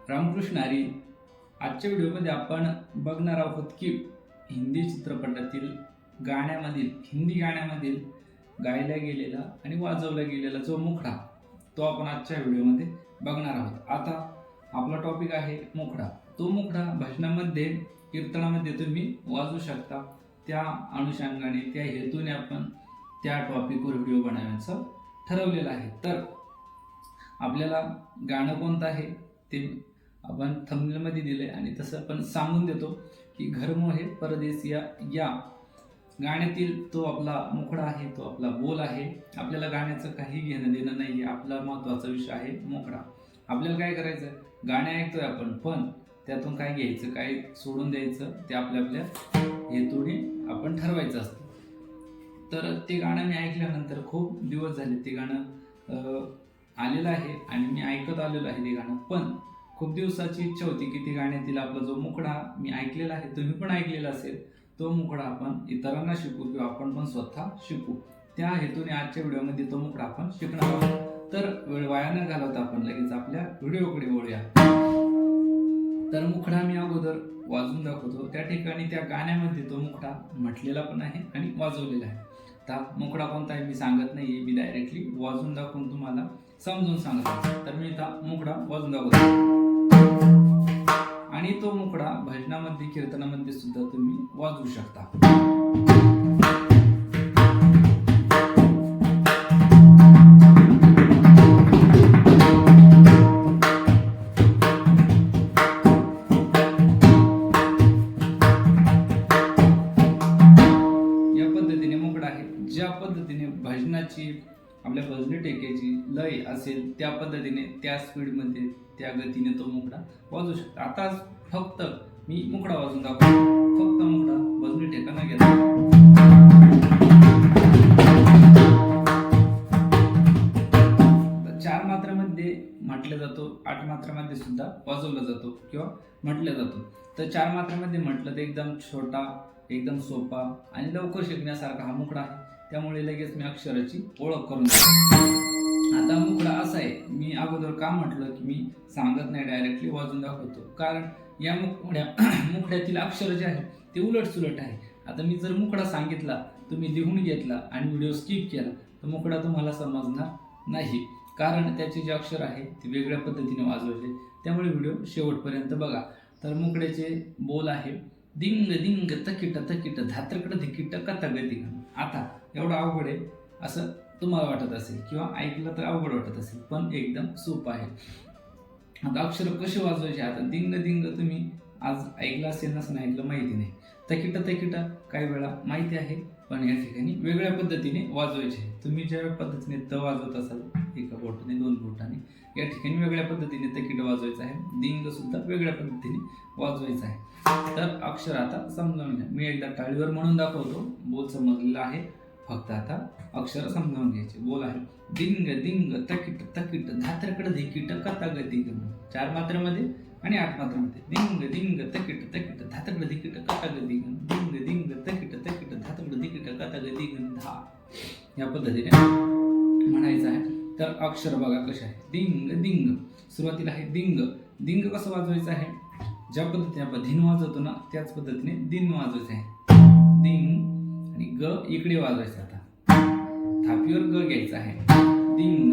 रामकृष्ण हरी. आजच्या व्हिडिओमध्ये आपण बघणार आहोत की हिंदी चित्रपटातील हिंदी गाण्यामधील गायला गेलेला आणि वाजवला गेलेला जो मुखडा तो आपण आजच्या व्हिडिओमध्ये बघणार आहोत. आता आपला टॉपिक आहे मुखडा. तो मुखडा भजनामध्ये कीर्तनामध्ये तुम्ही वाजवू शकता. त्या अनुषंगाने त्या हेतूने आपण त्या टॉपिकवर व्हिडिओ बनवण्याचं ठरवलेलं आहे. तर आपल्याला गाणं कोणतं आहे ते आपण थंबनेलमध्ये दिले आणि तसं पण सांगून देतो की घर मोहे परदेसिया या गाण्यातील तो आपला मुखडा आहे, तो आपला बोल आहे. आपल्याला गाण्याचं काही घेणं देणं नाही आहे. आपला महत्त्वाचा विषय आहे मुखडा. आपल्याला काय करायचं, गाणे ऐकतोय आपण, पण त्यातून काय घ्यायचं काय सोडून द्यायचं ते आपल्या हेतूने आपण ठरवायचं असतं. तर ते गाणं मी ऐकल्यानंतर खूप दिवस झाले ते गाणं आलेलं आहे आणि मी ऐकत आलेलो आहे ते गाणं. पण खूप दिवसाची इच्छा होती की ते गाण्यातील आपला जो मुखडा मी ऐकलेला आहे, तुम्ही पण ऐकलेला असेल, तो मुखडा आपण इतरांना शिकू किंवा आपण पण स्वतः शिकू. त्या हेतूने आजच्या व्हिडिओमध्ये तो मुखडा आपण शिकणार आहोत. तर वेळ वाया न घालवता आपण लगेच आपल्या व्हिडिओकडे वळूया. तर मुखडा मी अगोदर वाजवून दाखवतो. त्या ठिकाणी त्या गाण्यामध्ये तो मुखडा म्हटलेला पण आहे आणि वाजवलेला आहे. आता मुखडा कोणता आहे मी सांगत नाहीये, मी डायरेक्टली वाजवून दाखवून तुम्हाला समजून सांगतो. तर मी आता मुखडा वाजवून दाखवतो आणि तो मुखडा भजनामध्ये कीर्तनामध्ये सुद्धा तुम्ही वाजवू शकता. या पद्धतीने मुखडा आहे. ज्या पद्धतीने भजनाची आपल्या भजनी टेक्याची लय असेल त्या पद्धतीने त्या स्पीडमध्ये त्या गतीने तो मुखडा वाजवू शकता. आता फक्त मी मुखडा वाजवून दाखवतो. फक्त मुखडा भजनी टेका न घेता चार मात्रामध्ये म्हटला जातो, 8 मात्रामध्ये सुद्धा वाजवला जातो किंवा म्हटला जातो. तर 4 मात्रामध्ये म्हटलं तर एकदम छोटा, एकदम सोपा आणि लवकर शिकण्यासारखा हा मुखडा आहे. त्यामुळे लगेच मी अक्षराची ओळख करून देतो. आता मुखडा असा आहे, मी अगोदर का म्हटलं की मी सांगत नाही, डायरेक्टली वाजून दाखवतो. कारण या मुखड्यातील अक्षर जे आहे ते उलट सुलट आहे. आता मी जर मुखडा सांगितला, तुम्ही लिहून घेतला आणि व्हिडिओ स्किप केला तर मुखडा तुम्हाला समजणार नाही. कारण त्याचे जे अक्षर आहे ते वेगळ्या पद्धतीने वाजवले. त्यामुळे व्हिडिओ शेवटपर्यंत बघा. तर मुखड्याचे बोल आहे दिंग दिंग तकिट तकिट धात्रकड धिकिट कथगती. आता एवढं अवघड आहे असं तुम्हाला वाटत असेल किंवा ऐकलं तर अवघड वाटत असेल, पण एकदम सोपं आहे. आता अक्षर कशी वाजवायची, आता दिंग दिंग तुम्ही आज ऐकलं असेल, नसं ऐकलं माहिती नाही. तकिट तकिट काही वेळा माहिती आहे, पण या ठिकाणी वेगळ्या पद्धतीने वाजवायचे आहे. तुम्ही ज्या पद्धतीने त वाजवत असाल एका बोटाने 2 बोटाने, या ठिकाणी वेगळ्या पद्धतीने तकिट वाजवायचं आहे. दिंग सुद्धा वेगळ्या पद्धतीने वाजवायचं आहे. तर अक्षर आता समजावून घ्या. मी एकदा टाळीवर म्हणून दाखवतो, बोल समजलेला आहे, फक्त आता अक्षर समजावून घ्यायचे. बोल आहे दिंग दिंग तकिट तकिट धात्रकड धिकिट कथागती. 4 मात्रामध्ये आणि 8 मात्रामध्ये. दिंग दिंग तकिट तकिट धात्रकड धिकिट कथागती. दिंग दिंग तकिट तकिट धात्रकड धिकिट कथागती धा. या पद्धतीने म्हणायचं आहे. तर अक्षर बघा कसे आहे. दिंग दिंग सुरुवातीला आहे दिंग. दिंग कसं वाजवायचं आहे, ज्या पद्धतीने आपण धिन वाजवतो ना त्याच पद्धतीने दिन वाजवायचं आहे. दिंग आणि ग इकडे वाजवायचं. आता थापीवर ग घ्यायचा आहे. दिंग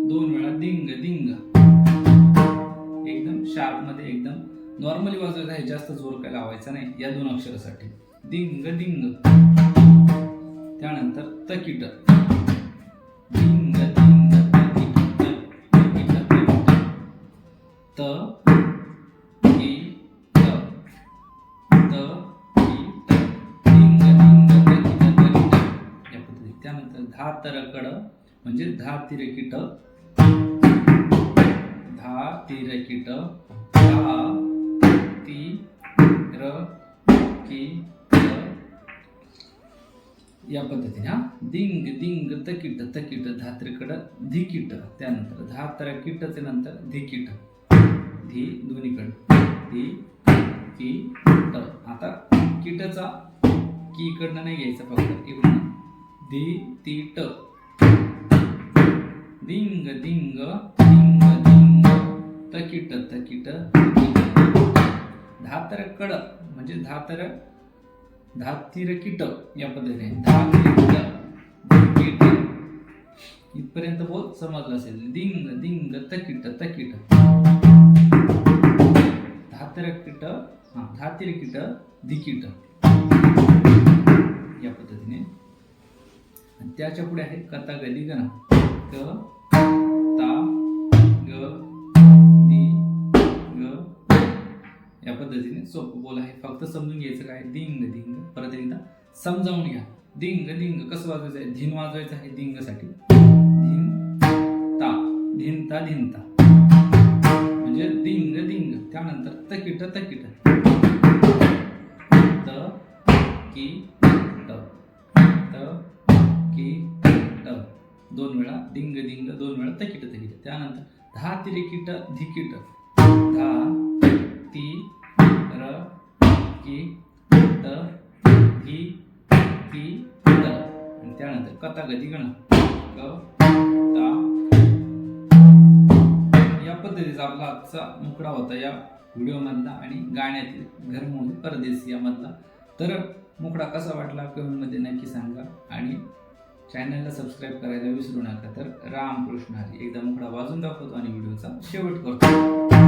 2 वेळा दिंग दिंग. एकदम शार्प मध्ये एकदम नॉर्मली वाजवायचं आहे, जास्त जोर काय लावायचा नाही या 2 अक्षरासाठी. दिंग दिंग. त्यानंतर तकिट दिंग दिंग तकिट तकिट त की त त की त दिंग दिंग तकिट तकिट या पद्धतीने. त्यानंतर धा तरकड म्हणजे धा तिरकिट धा तिरकिट धा ती र की या पद्धतीने. हा दिंग दिंग तकिट तकिट धात्रकड धिकिट. त्यानंतर धा तरकिटचे नंतर धिकिट धी दोन्हीकडे धी की ट. आता किटचा की इकडनं नाही घ्यायचा, फक्त इकडून धी ती ट. दिंग दिंग दिंग दिंग तकीट तकीट धातर कड म्हणजे धातीर कीट या पद्धतीने धातीर इथपर्यंत बोल समजलं असेल. दिंग दिंग तकीट तकीट धातर कीट धातीर कीट दिकीट या पद्धतीने. आणि त्याच्या पुढे आहे कथा गदी गण क ता ग दी ग या पद्धतीने सोपं बोल आहे. फक्त समजून घ्यायचं काय दिंग दिंग. परत एकदा समजावून घ्या. दिंग दिंग कसं वाजवायचं आहे. धिन वाजवायचं आहे दिंग साठी. धिनता धिनता म्हणजे दिंग दिंग. त्यानंतर तकीट तकीट त की ट त की ट दोन वेळा दिंग दिंग दोन वेळा तकीट तकीट. त्यानंतर धा तिरिकीट धिकीट धा ती र की ट धी की ट. आणि त्यानंतर कथा गदी गण क ता. या पद्धतीचा आपला आजचा मुकडा होता या व्हिडिओ मधला आणि गाण्यातील घरमोली परदेसी यामधला. तर मुकडा कसा वाटला कमेंटमध्ये नक्की सांगा आणि चॅनलला सबस्क्राईब करायला विसरू नका. तर रामकृष्ण हरी. एकदा मुकडा वाजून दाखवतो आणि व्हिडिओचा शेवट करतो.